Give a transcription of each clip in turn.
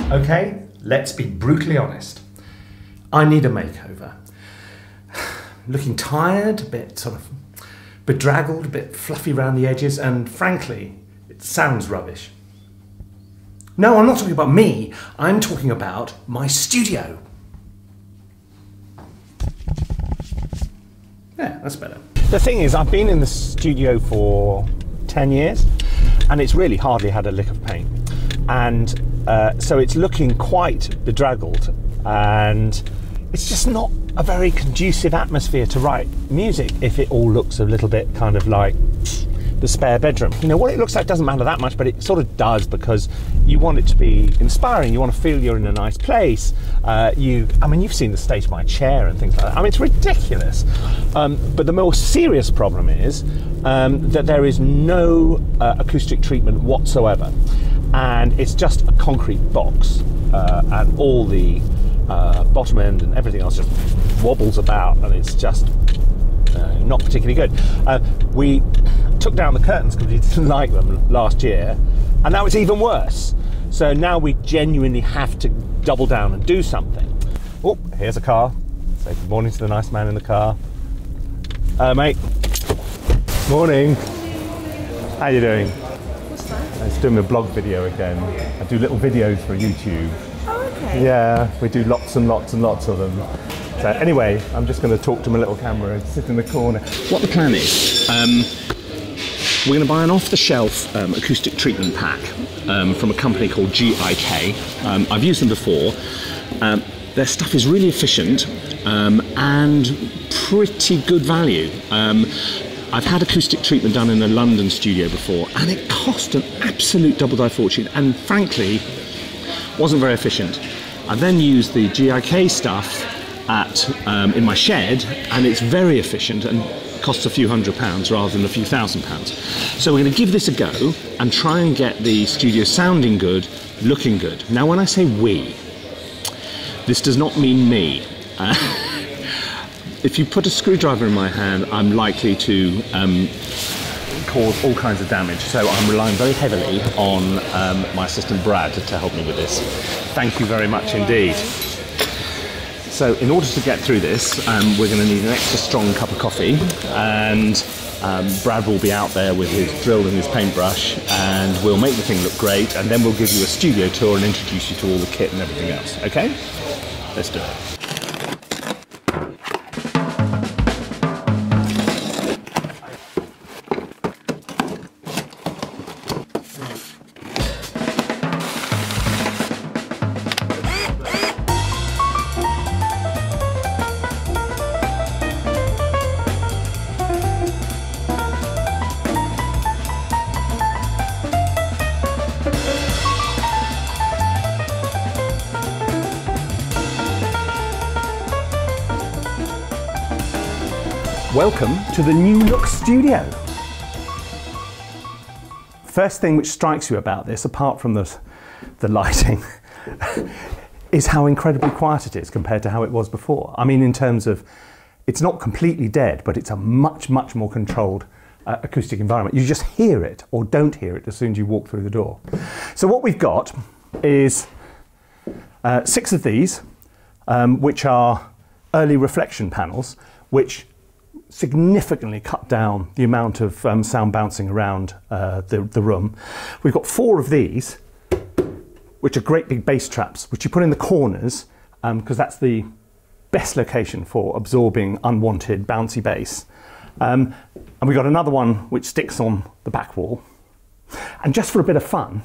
Okay, let's be brutally honest. I need a makeover. Looking tired, a bit sort of bedraggled, a bit fluffy around the edges, and frankly, it sounds rubbish. No, I'm not talking about me, I'm talking about my studio. Yeah, that's better. The thing is, I've been in the studio for 10 years, and it's really hardly had a lick of paint. And so it's looking quite bedraggled, and it's just not a very conducive atmosphere to write music if it all looks a little bit kind of like the spare bedroom. You know, what it looks like doesn't matter that much, but it sort of does, because you want it to be inspiring, you want to feel you're in a nice place. I mean, you've seen the state of my chair and things like that. I mean, it's ridiculous. But the more serious problem is that there is no acoustic treatment whatsoever. And it's just a concrete box, and all the bottom end and everything else just wobbles about, and it's just not particularly good. We took down the curtains because we didn't like them last year, and now it's even worse. So now we genuinely have to double down and do something. Oh, here's a car. Say good morning to the nice man in the car. Mate. Morning. How you doing? What's that? I'm doing a blog video again. I do little videos for YouTube. Oh, okay. Yeah, we do lots and lots and lots of them. So anyway, I'm just going to talk to my little camera and sit in the corner. What the plan is, we're going to buy an off-the-shelf acoustic treatment pack from a company called GIK. I've used them before. Their stuff is really efficient and pretty good value. I've had acoustic treatment done in a London studio before, and it cost an absolute double-die fortune, and frankly, wasn't very efficient. I then used the GIK stuff in my shed, and it's very efficient and costs a few £100 rather than a few £1,000. So we're going to give this a go and try and get the studio sounding good, looking good. Now, when I say we, this does not mean me. If you put a screwdriver in my hand, I'm likely to cause all kinds of damage. So I'm relying very heavily on my assistant Brad to help me with this. Thank you very much indeed. So in order to get through this, we're going to need an extra strong cup of coffee, and Brad will be out there with his drill and his paintbrush, and we'll make the thing look great, and then we'll give you a studio tour and introduce you to all the kit and everything else. Okay? Let's do it. Welcome to the new look studio. First thing which strikes you about this, apart from the lighting, is how incredibly quiet it is compared to how it was before. I mean, in terms of, it's not completely dead, but it's a much, much more controlled acoustic environment. You just hear it or don't hear it as soon as you walk through the door. So what we've got is 6 of these, which are early reflection panels, which significantly cut down the amount of sound bouncing around the room. We've got 4 of these, which are great big bass traps, which you put in the corners, because that's the best location for absorbing unwanted bouncy bass. And we've got another one which sticks on the back wall. And just for a bit of fun,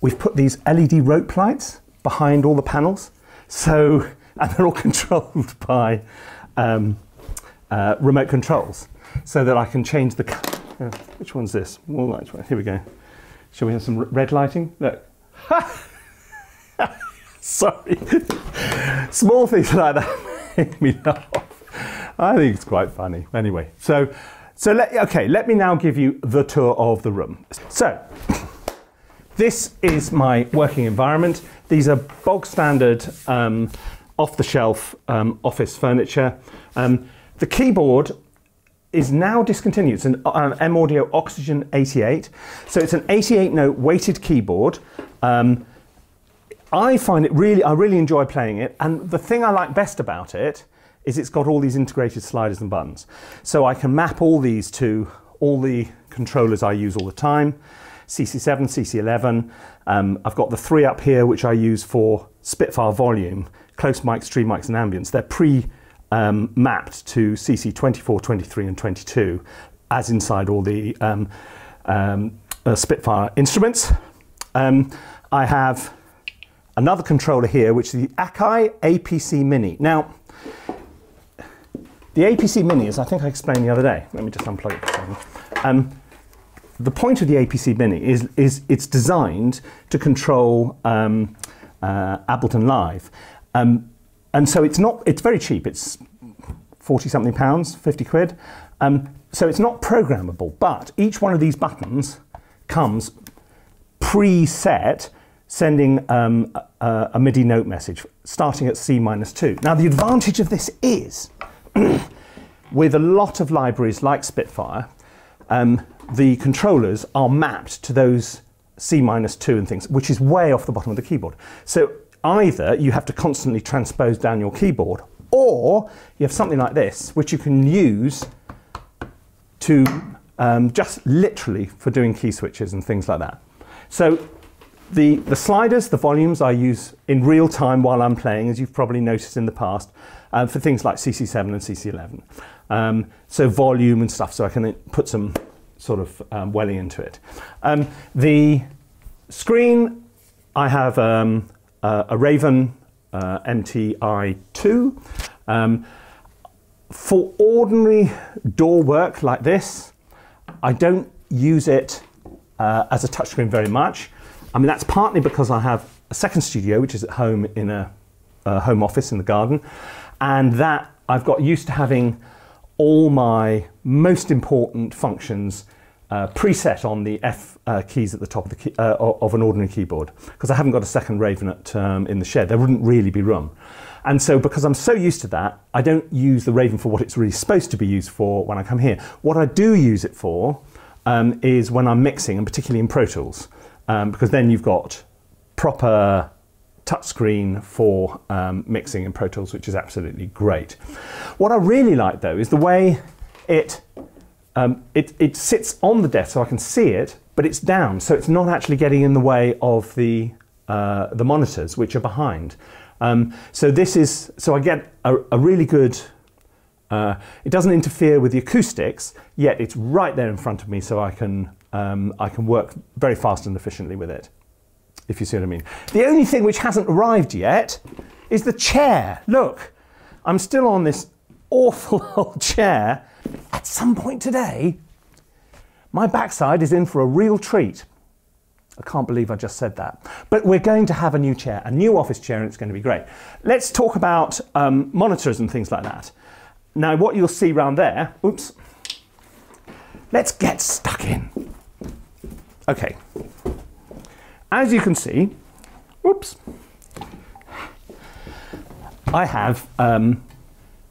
we've put these LED rope lights behind all the panels. So, and they're all controlled by remote controls, so that I can change the which one's this? More lights. Here we go. Shall we have some red lighting? Look. Sorry. Small things like that make me laugh. I think it's quite funny. Anyway, so let me now give you the tour of the room. So this is my working environment. These are bog standard off-the-shelf office furniture. The keyboard is now discontinued. It's an M-Audio Oxygen 88. So it's an 88 note weighted keyboard. I really enjoy playing it, and the thing I like best about it is it's got all these integrated sliders and buttons. So I can map all these to all the controllers I use all the time, CC7, CC11. I've got the 3 up here, which I use for Spitfire volume, close mics, stream mics, and ambience. They're mapped to CC 24, 23, and 22, as inside all the Spitfire instruments. I have another controller here, which is the Akai APC Mini. Now, the APC Mini, as I think I explained the other day, let me just unplug it for a second. The point of the APC Mini is it's designed to control Ableton Live. And so it's very cheap. It's 40 something pounds, 50 quid. So it's not programmable, but each one of these buttons comes preset, sending a MIDI note message starting at C-2. Now the advantage of this is, with a lot of libraries like Spitfire, the controllers are mapped to those C-2 and things, which is way off the bottom of the keyboard. So either you have to constantly transpose down your keyboard, or you have something like this, which you can use to just literally for doing key switches and things like that. So the sliders, the volumes I use in real time while I'm playing, as you've probably noticed in the past, for things like CC7 and CC11. So volume and stuff, so I can put some sort of welly into it. The screen, I have a Raven MTI2. For ordinary DAW work like this, I don't use it as a touchscreen very much. I mean, that's partly because I have a second studio, which is at home in a home office in the garden, and that I've got used to having all my most important functions preset on the F keys at the top of, of an ordinary keyboard, because I haven't got a second Raven in the shed. There wouldn't really be room. And so because I'm so used to that, I don't use the Raven for what it's really supposed to be used for when I come here. What I do use it for is when I'm mixing, and particularly in Pro Tools, because then you've got proper touchscreen for mixing in Pro Tools, which is absolutely great. What I really like though is the way it sits on the desk so I can see it, but it's down, so it's not actually getting in the way of the monitors, which are behind. So I get a really good, it doesn't interfere with the acoustics, yet it's right there in front of me, so I can work very fast and efficiently with it, if you see what I mean. The only thing which hasn't arrived yet is the chair. Look, I'm still on this awful old chair. At some point today, my backside is in for a real treat. I can't believe I just said that. But we're going to have a new chair, a new office chair, and it's going to be great. Let's talk about monitors and things like that. Now, what you'll see around there, oops, let's get stuck in. Okay, as you can see, whoops, I have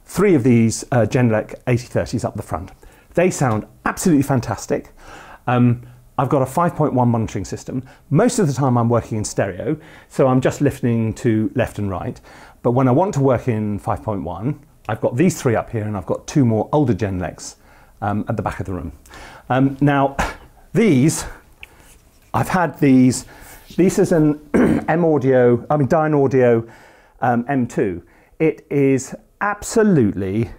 3 of these Genelec 8030s up the front. They sound absolutely fantastic. I've got a 5.1 monitoring system. Most of the time I'm working in stereo, so I'm just listening to left and right. But when I want to work in 5.1, I've got these 3 up here, and I've got 2 more older Genelecs at the back of the room. Now, these, I've had these. This is an Dynaudio M2. It is absolutely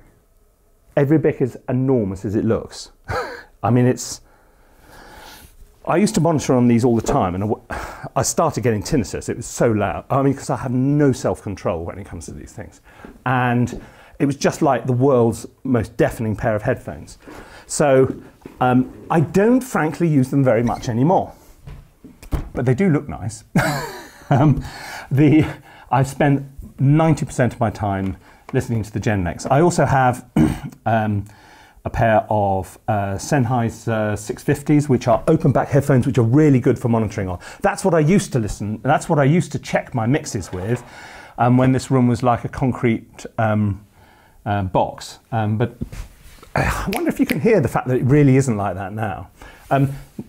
every bit as enormous as it looks. I mean, I used to monitor on these all the time, and I started getting tinnitus. It was so loud. I mean, because I have no self-control when it comes to these things. And it was just like the world's most deafening pair of headphones. So I don't frankly use them very much anymore, but they do look nice. I've spent 90% of my time listening to the Genelecs. I also have a pair of Sennheiser 650s, which are open back headphones, which are really good for monitoring on. That's what I used to listen, that's what I used to check my mixes with when this room was like a concrete box. But I wonder if you can hear the fact that it really isn't like that now.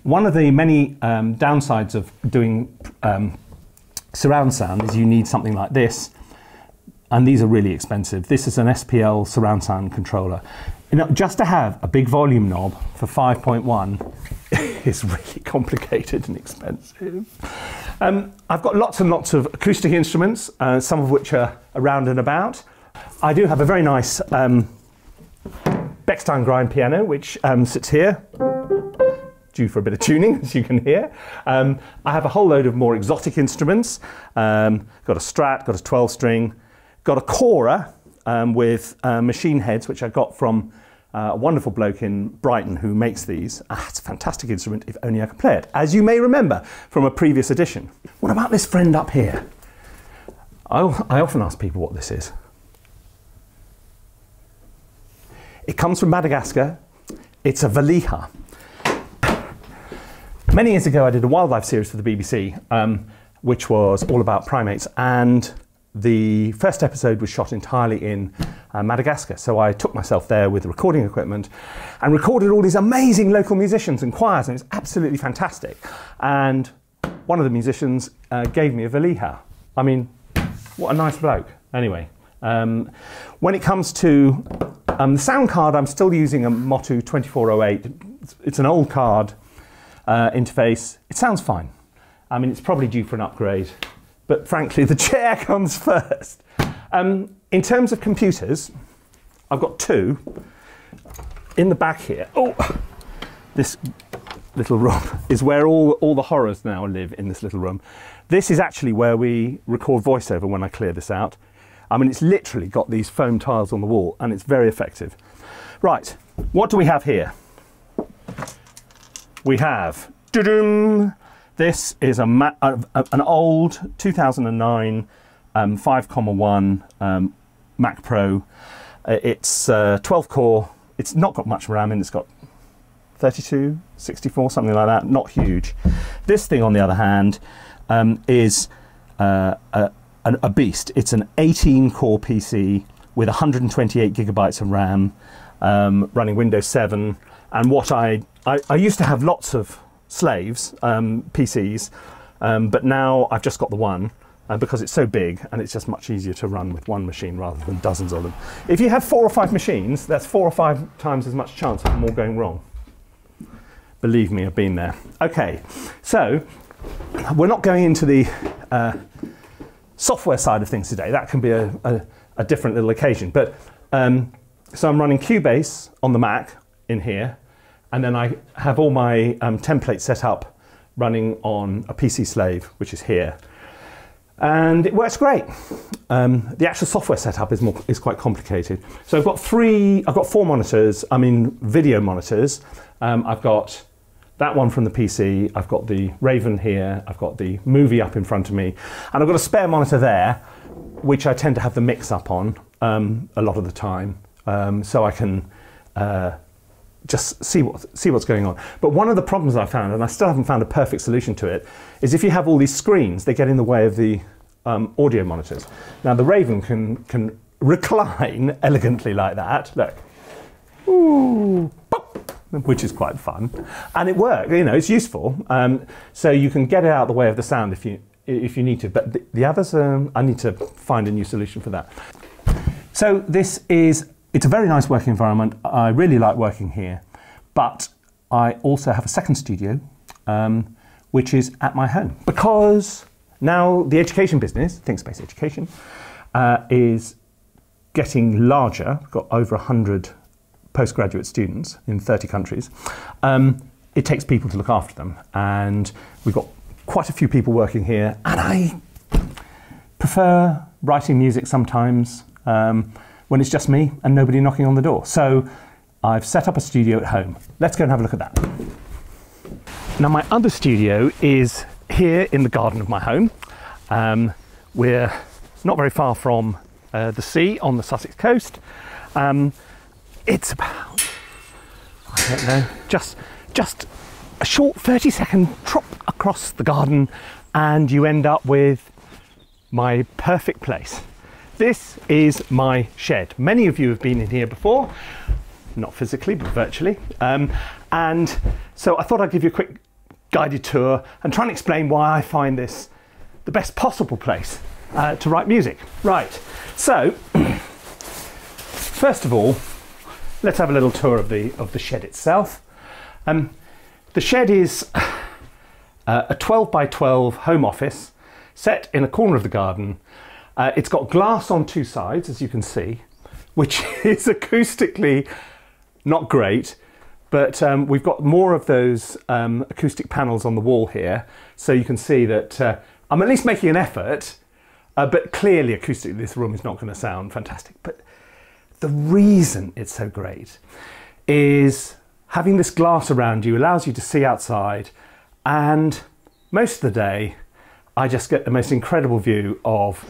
One of the many downsides of doing surround sound is you need something like this, and these are really expensive. This is an SPL surround sound controller. You know, just to have a big volume knob for 5.1 is really complicated and expensive. I've got lots and lots of acoustic instruments, some of which are around and about. I do have a very nice Bechstein grind piano, which sits here, due for a bit of tuning, as you can hear. I have a whole load of more exotic instruments. Got a Strat, got a 12-string, got a Cora with machine heads, which I got from a wonderful bloke in Brighton who makes these. It's a fantastic instrument, if only I could play it, as you may remember from a previous edition. What about this friend up here? I often ask people what this is. It comes from Madagascar. It's a valija. Many years ago I did a wildlife series for the BBC, which was all about primates, and the first episode was shot entirely in Madagascar. So I took myself there with recording equipment and recorded all these amazing local musicians and choirs, and it was absolutely fantastic. And one of the musicians gave me a valija. I mean, what a nice bloke. Anyway, when it comes to the sound card, I'm still using a Motu 2408. It's an old card interface. It sounds fine. I mean, it's probably due for an upgrade, but frankly, the chair comes first. In terms of computers, I've got two in the back here. Oh, this little room is where all the horrors now live, in this little room. This is actually where we record voiceover when I clear this out. I mean, it's literally got these foam tiles on the wall, and it's very effective. Right, what do we have here? We have, this is an old 2009 5.1 Mac Pro. It's 12 core. It's not got much RAM in. It's got 32, 64, something like that. Not huge. This thing, on the other hand, is a beast. It's an 18-core PC with 128 gigabytes of RAM, running Windows 7. And what I used to have lots of slaves, PCs, but now I've just got the one because it's so big and it's just much easier to run with one machine rather than dozens of them. If you have 4 or 5 machines, that's 4 or 5 times as much chance of them all going wrong. Believe me, I've been there. Okay, so we're not going into the software side of things today. That can be a different little occasion. But so I'm running Cubase on the Mac in here, and then I have all my templates set up running on a PC slave, which is here. And it works great. The actual software setup is quite complicated. So I've got 4 monitors, video monitors. I've got that one from the PC, I've got the Raven here, I've got the movie up in front of me, and I've got a spare monitor there, which I tend to have the mix up on a lot of the time, so I can just see what's going on. But one of the problems I found, and I still haven't found a perfect solution to it, is if you have all these screens, they get in the way of the audio monitors. Now the Raven can recline elegantly like that. Look, ooh, pop, which is quite fun, and it works. You know, it's useful. So you can get it out of the way of the sound if you need to. But the others, I need to find a new solution for that. So it's a very nice working environment. I really like working here, but I also have a second studio, which is at my home, because now the education business, ThinkSpace Education, is getting larger. We've got over 100 postgraduate students in 30 countries. It takes people to look after them, and we've got quite a few people working here, and I prefer writing music sometimes when it's just me and nobody knocking on the door. So I've set up a studio at home. Let's go and have a look at that. Now my other studio is here in the garden of my home. We're not very far from the sea on the Sussex coast. It's about, I don't know, just a short 30-second trot across the garden and you end up with my perfect place. This is my shed. Many of you have been in here before, not physically, but virtually. And so I thought I'd give you a quick guided tour and try and explain why I find this the best possible place to write music. Right, so first of all, let's have a little tour of the shed itself. The shed is a 12 by 12 home office set in a corner of the garden. It's got glass on two sides, as you can see, which is acoustically not great, but we've got more of those acoustic panels on the wall here, so you can see that I'm at least making an effort, but clearly acoustically this room is not going to sound fantastic. But the reason it's so great is having this glass around you allows you to see outside, and most of the day I just get the most incredible view of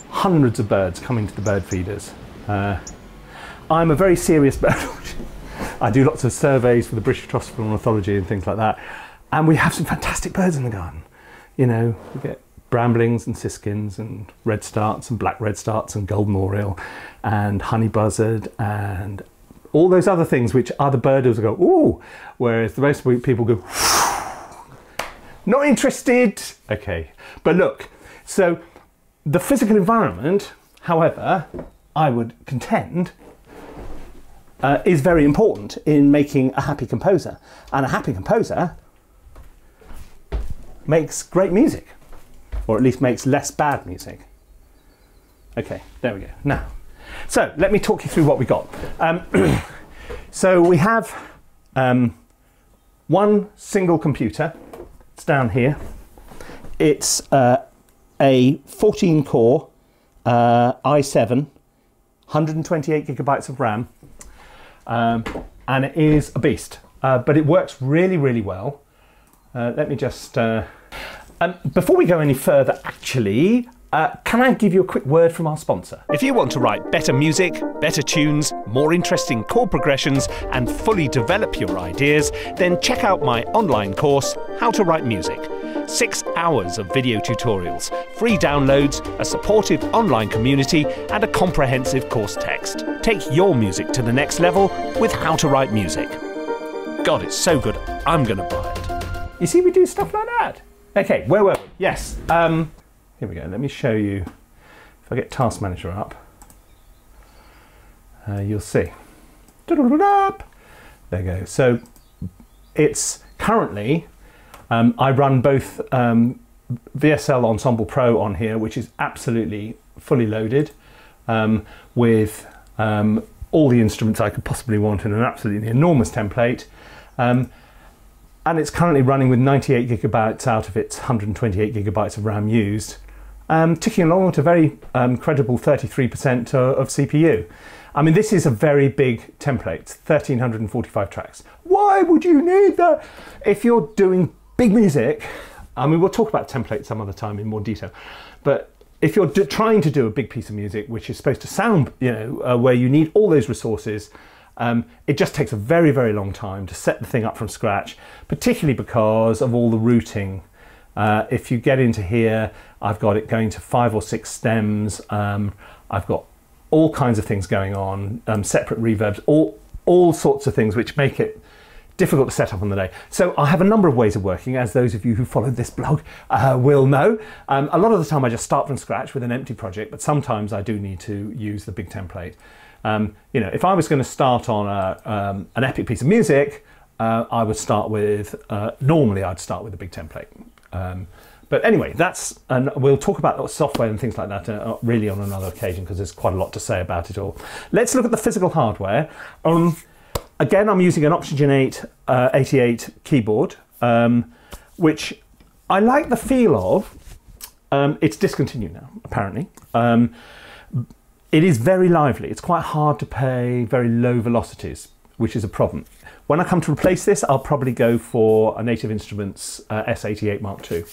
hundreds of birds coming to the bird feeders. I'm a very serious bird watcher. I do lots of surveys for the British Tropical Ornithology and things like that, and we have some fantastic birds in the garden. You know, we get bramblings and siskins and redstarts and black redstarts and golden oriole and honey buzzard and all those other things which other birders go, ooh, whereas the most people go, not interested. Okay, but look, so the physical environment, however, I would contend, is very important in making a happy composer. And a happy composer makes great music, or at least makes less bad music. Okay, there we go. Now, so let me talk you through what we got. So we have one single computer. It's down here. It's a 14 core i7, 128 gigabytes of RAM, and it is a beast, but it works really, really well. Let me just, before we go any further, actually, can I give you a quick word from our sponsor? If you want to write better music, better tunes, more interesting chord progressions, and fully develop your ideas, then check out my online course, How to Write Music. 6 hours of video tutorials, free downloads, a supportive online community, and a comprehensive course text. Take your music to the next level with How to Write Music. God, it's so good, I'm gonna buy it. You see, we do stuff like that. Okay, where were we? Yes, here we go. Let me show you. If I get Task Manager up, you'll see. There you go. So it's currently, I run both VSL Ensemble Pro on here, which is absolutely fully loaded with all the instruments I could possibly want in an absolutely enormous template. And it's currently running with 98 gigabytes out of its 128 gigabytes of RAM used, ticking along at a very credible 33% of CPU. I mean, this is a very big template, 1,345 tracks. Why would you need that? If you're doing big music, I mean, we'll talk about templates some other time in more detail, but if you're trying to do a big piece of music, which is supposed to sound, you know, where you need all those resources, it just takes a very, very long time to set the thing up from scratch, particularly because of all the routing. If you get into here, I've got it going to 5 or 6 stems. I've got all kinds of things going on, separate reverbs, all sorts of things which make it difficult to set up on the day. So I have a number of ways of working, as those of you who followed this blog will know. A lot of the time I just start from scratch with an empty project, but sometimes I do need to use the big template. You know, if I was going to start on an epic piece of music, I would start with, normally I'd start with a big template. But anyway, that's, and we'll talk about software and things like that really on another occasion, because there's quite a lot to say about it all. Let's look at the physical hardware. Again, I'm using an Oxygen 88 keyboard, which I like the feel of. It's discontinued now, apparently. It is very lively. It's quite hard to play very low velocities, which is a problem. When I come to replace this, I'll probably go for a Native Instruments S88 Mark II,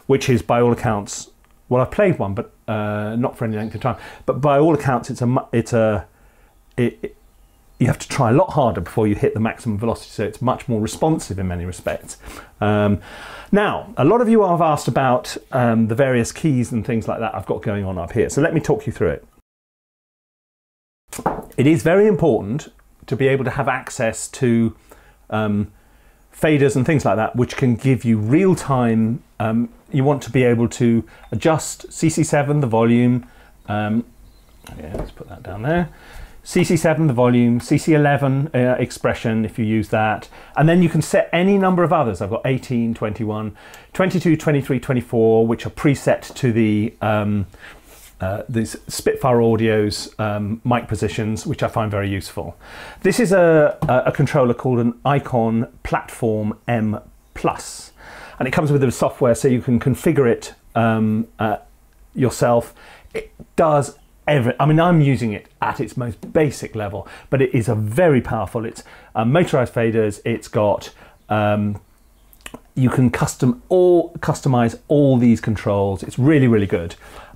which is, by all accounts, well, I've played one, but not for any length of time. But by all accounts, you have to try a lot harder before you hit the maximum velocity, so it's much more responsive in many respects. Now, a lot of you have asked about the various keys and things like that I've got going on up here, so let me talk you through it. It is very important to be able to have access to faders and things like that, which can give you real-time you want to be able to adjust CC7, the volume. Yeah, let's put that down there. CC7, the volume, CC11 expression, if you use that. And then you can set any number of others. I've got 18, 21, 22, 23, 24, which are preset to the these Spitfire Audio's mic positions, which I find very useful. This is a controller called an Icon Platform M+. And it comes with the software so you can configure it yourself. It does I mean, I'm using it at its most basic level, but it is a very powerful. It's motorized faders. It's got you can customize all these controls. It's really, really good.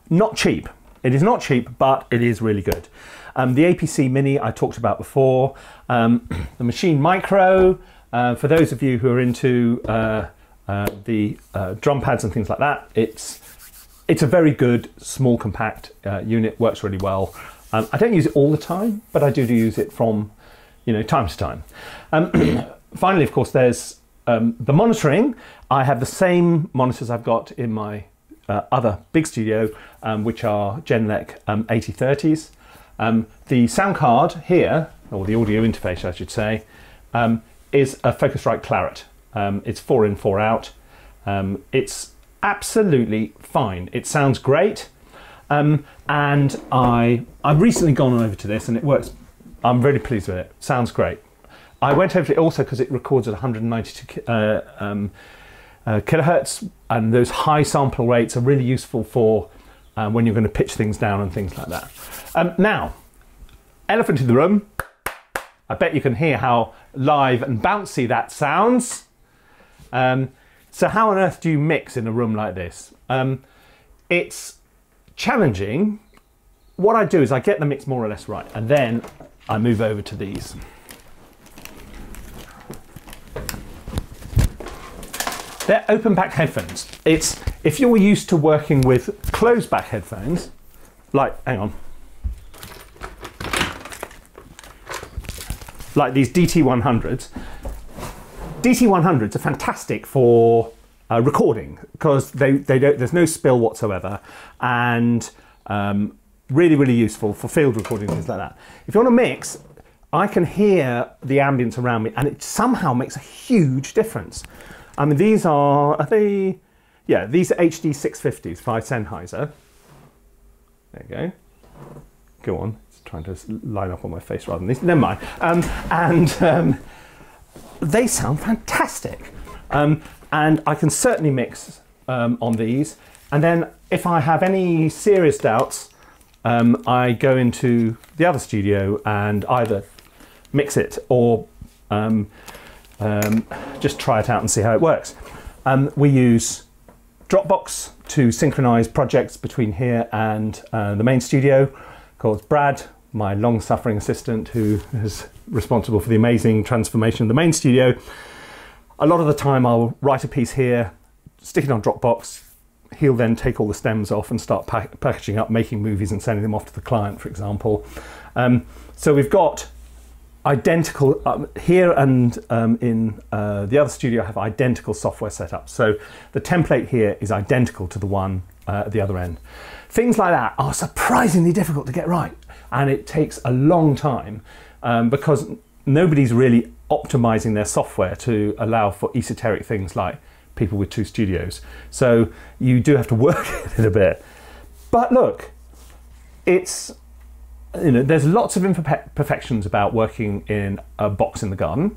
Not cheap. It is not cheap, but it is really good. The APC Mini I talked about before. The Machine Micro. For those of you who are into the drum pads and things like that, it's a very good, small, compact unit, works really well. I don't use it all the time, but I do use it from, time to time. Finally, of course, there's the monitoring. I have the same monitors I've got in my other big studio, which are Genelec 8030s. The sound card here, or the audio interface, I should say, is a Focusrite Claret. It's 4 in, 4 out. It's absolutely fine. It sounds great, and I've recently gone over to this and it works. I'm really pleased with it. Sounds great. I went over to it also because it records at 192 kilohertz, and those high sample rates are really useful for when you're going to pitch things down and things like that. Now, elephant in the room. I bet you can hear how live and bouncy that sounds. So how on earth do you mix in a room like this? It's challenging. What I do is I get the mix more or less right, and then I move over to these. They're open back headphones. If you're used to working with closed back headphones, like, hang on, like these DT100s, DT100s are fantastic for recording because there's no spill whatsoever, and really, really useful for field recording, things like that. If you want to mix, I can hear the ambience around me, and it somehow makes a huge difference. I mean, these are they? Yeah, these are HD 650s by Sennheiser. There you go. Go on. It's trying to line up on my face rather than these. Never mind. They sound fantastic, and I can certainly mix on these. And then if I have any serious doubts, I go into the other studio and either mix it or just try it out and see how it works. We use Dropbox to synchronize projects between here and the main studio. Of course, Brad, my long-suffering assistant, who is responsible for the amazing transformation of the main studio. A lot of the time I'll write a piece here, stick it on Dropbox. He'll then take all the stems off and start packaging up, making movies and sending them off to the client, for example. So we've got identical, here and in the other studio I have identical software set up. So the template here is identical to the one at the other end. Things like that are surprisingly difficult to get right. And it takes a long time because nobody's really optimizing their software to allow for esoteric things like people with 2 studios. So you do have to work it a bit. But look, it's, there's lots of imperfections about working in a box in the garden.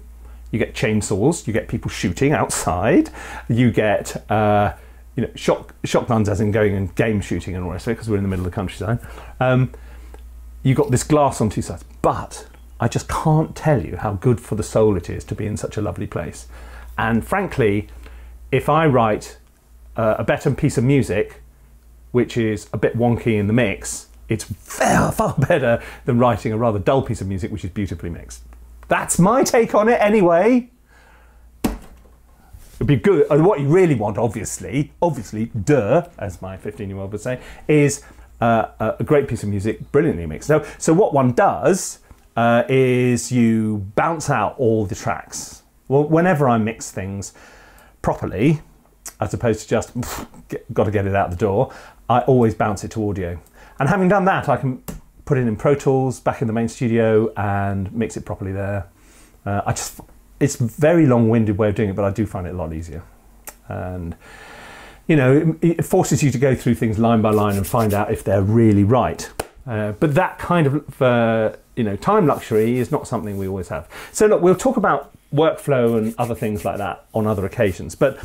You get chainsaws, you get people shooting outside, you get shotguns as in going and game shooting and all the rest of it because we're in the middle of the countryside. You've got this glass on 2 sides, but I just can't tell you how good for the soul it is to be in such a lovely place. And frankly, if I write a better piece of music, which is a bit wonky in the mix, it's far, far better than writing a rather dull piece of music, which is beautifully mixed. That's my take on it anyway. It'd be good. And what you really want, obviously, duh, as my 15-year-old would say, is a great piece of music, brilliantly mixed. So what one does is you bounce out all the tracks. Well, whenever I mix things properly, as opposed to just got to get it out the door, I always bounce it to audio. And having done that, I can put it in Pro Tools, back in the main studio, and mix it properly there. It's a very long-winded way of doing it, but I do find it a lot easier. And you know, it forces you to go through things line by line and find out if they're really right. But that kind of you know, time luxury is not something we always have. So look, we'll talk about workflow and other things like that on other occasions. But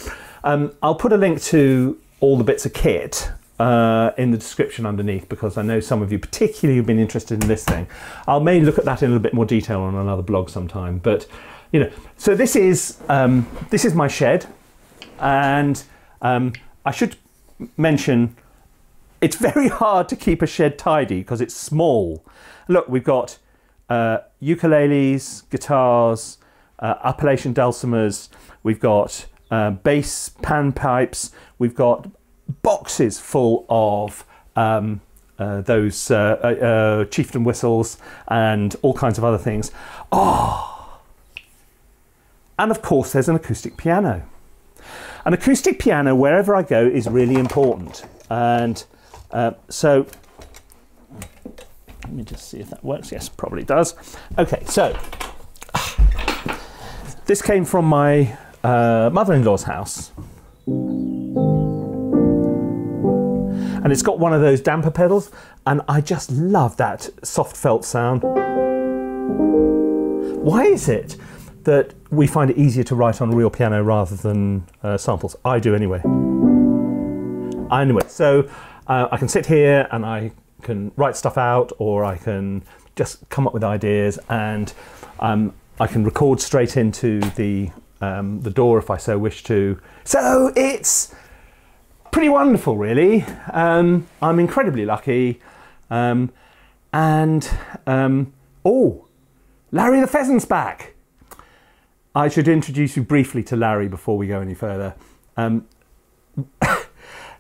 I'll put a link to all the bits of kit in the description underneath, because I know some of you particularly have been interested in this thing. I'll maybe look at that in a little bit more detail on another blog sometime. But you know, so this is my shed, and I should mention it's very hard to keep a shed tidy because it's small. Look, we've got ukuleles, guitars, Appalachian dulcimers, we've got bass panpipes, we've got boxes full of those chieftain whistles and all kinds of other things. Oh, and of course there's an acoustic piano. An acoustic piano, wherever I go, is really important. And so, let me just see if that works. Yes, probably does. Okay, so this came from my mother-in-law's house. And it's got one of those damper pedals, and I just love that soft felt sound. Why is it that we find it easier to write on a real piano rather than samples? I do anyway. Anyway, so I can sit here and I can write stuff out, or I can just come up with ideas, and I can record straight into the DAW if I so wish to. So it's pretty wonderful, really. I'm incredibly lucky. Oh, Larry the Pheasant's back. I should introduce you briefly to Larry before we go any further.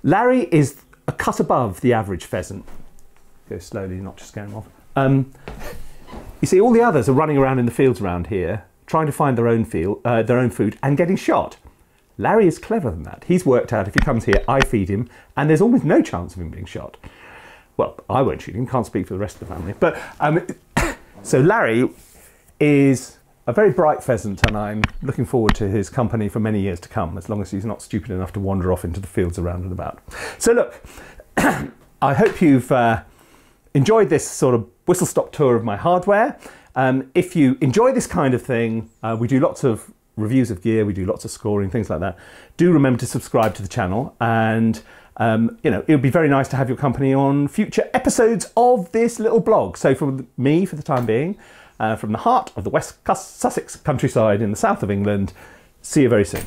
Larry is a cut above the average pheasant. Go slowly, not just scaring them off. You see, all the others are running around in the fields around here, trying to find their own food and getting shot. Larry is clever than that. He's worked out if he comes here, I feed him, and there's almost no chance of him being shot. Well, I won't shoot him, can't speak for the rest of the family. But so Larry is a very bright pheasant, and I'm looking forward to his company for many years to come, as long as he's not stupid enough to wander off into the fields around and about. So look, I hope you've enjoyed this sort of whistle-stop tour of my hardware. If you enjoy this kind of thing, we do lots of reviews of gear, we do lots of scoring, things like that. Do remember to subscribe to the channel, and you know, it would be very nice to have your company on future episodes of this little blog. So from me, for the time being, from the heart of the West Sussex countryside in the south of England, see you very soon.